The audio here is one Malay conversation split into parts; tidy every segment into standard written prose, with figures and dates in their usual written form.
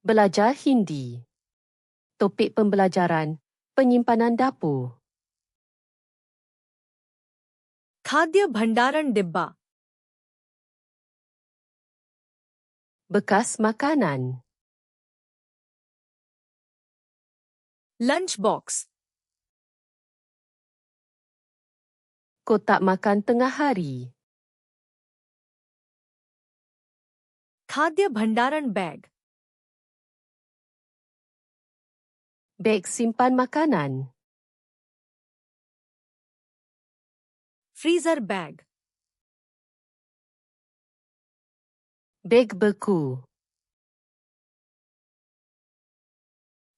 Belajar Hindi. Topik pembelajaran, penyimpanan dapur. खाद्य भंडारण डिब्बा, Bekas makanan. Lunch box, Kotak makan tengah hari. खाद्य भंडारण bag, Beg simpan makanan. Freezer bag, Beg beku.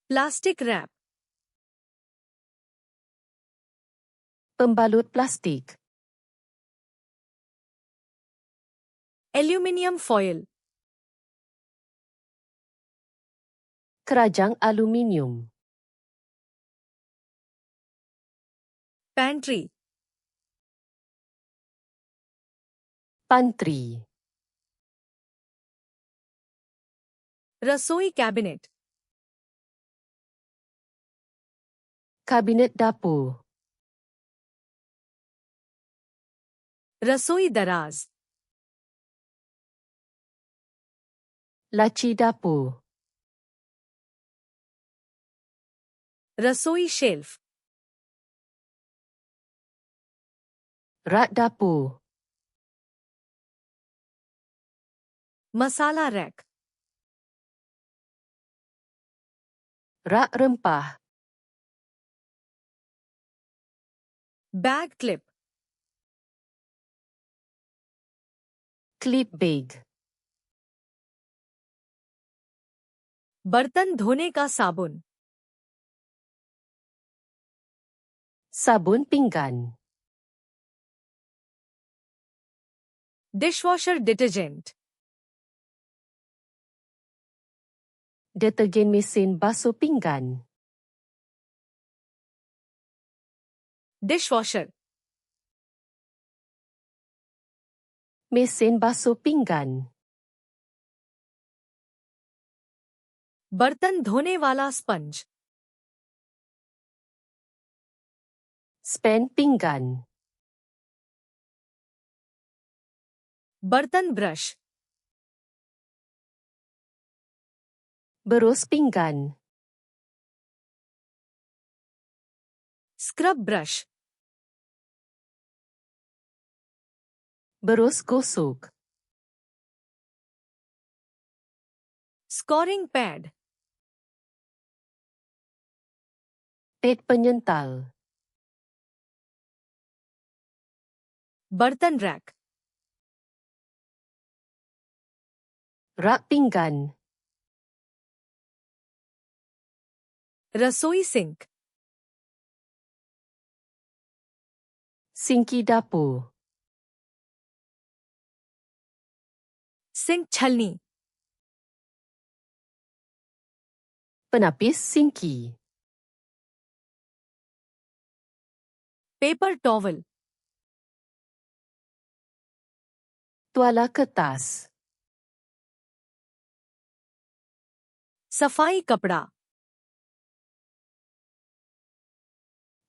Plastic wrap, Pembalut plastik. Aluminium foil, Kerajang aluminium. Pantry, Pantry. रसोई cabinet, Kabinet dapur. रसोई दराज, Laci dapur. रसोई shelf, Rak dapur. मसाला rack, Rak rempah. Bag clip, Clip bag. बर्तन धोने का साबुन, Sabun pinggan. Dishwasher detergent, Detergen mesin basuh pinggan. Dishwasher, Mesin basuh pinggan. बर्तन धोने वाला स्पंज, Span pinggan. बर्तन brush, Berus pinggan. Scrub brush, Berus gosok. Scoring pad, Pad penyental. बर्तन rack, Rak pinggan. रसोई सिंक, Sinki dapur. सिंक छलनी, Penapis sinki. Paper towel, Tuala kertas. सफाई कपड़ा,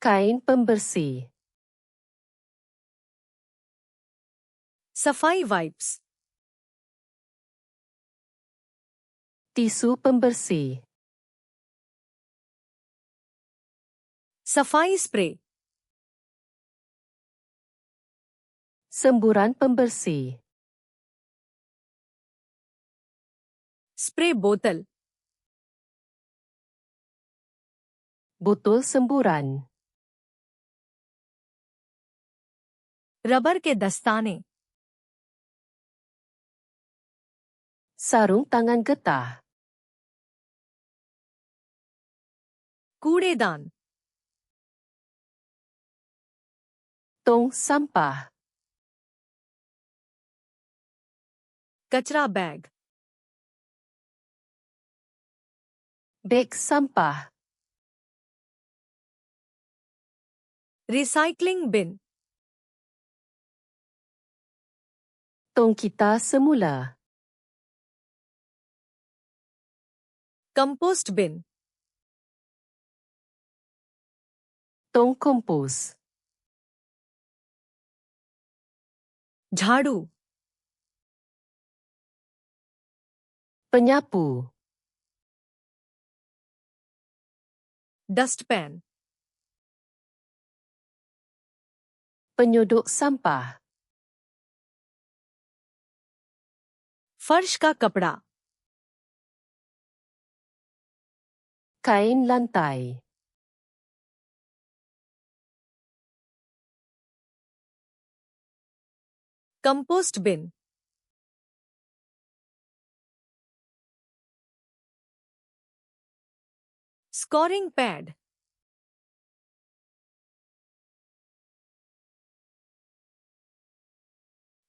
Kain pembersih. सफाई वाइप्स, Tisu pembersih. सफाई spray, Semburan pembersih. Spray बोतल, Botol semburan. Rubber के दस्ताने, Sarung tangan getah. कूड़ेदान, Tong sampah. कचरा बैग, Beg sampah. रिसाइकलिंग बिन, Tong kita semula. Compost bin. Tong kompos. झाड़ू. Penyapu. Dustpan. Penyodok sampah. फर्श का कपड़ा. Kain lantai. Compost bin. Scoring pad.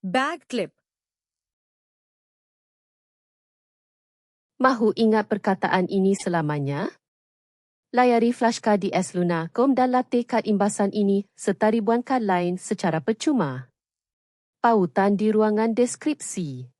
Bag clip. Mahu ingat perkataan ini selamanya? Layari flashcard di sluna.com dan latih kad imbasan ini serta ribuan kad lain secara percuma. Pautan di ruangan deskripsi.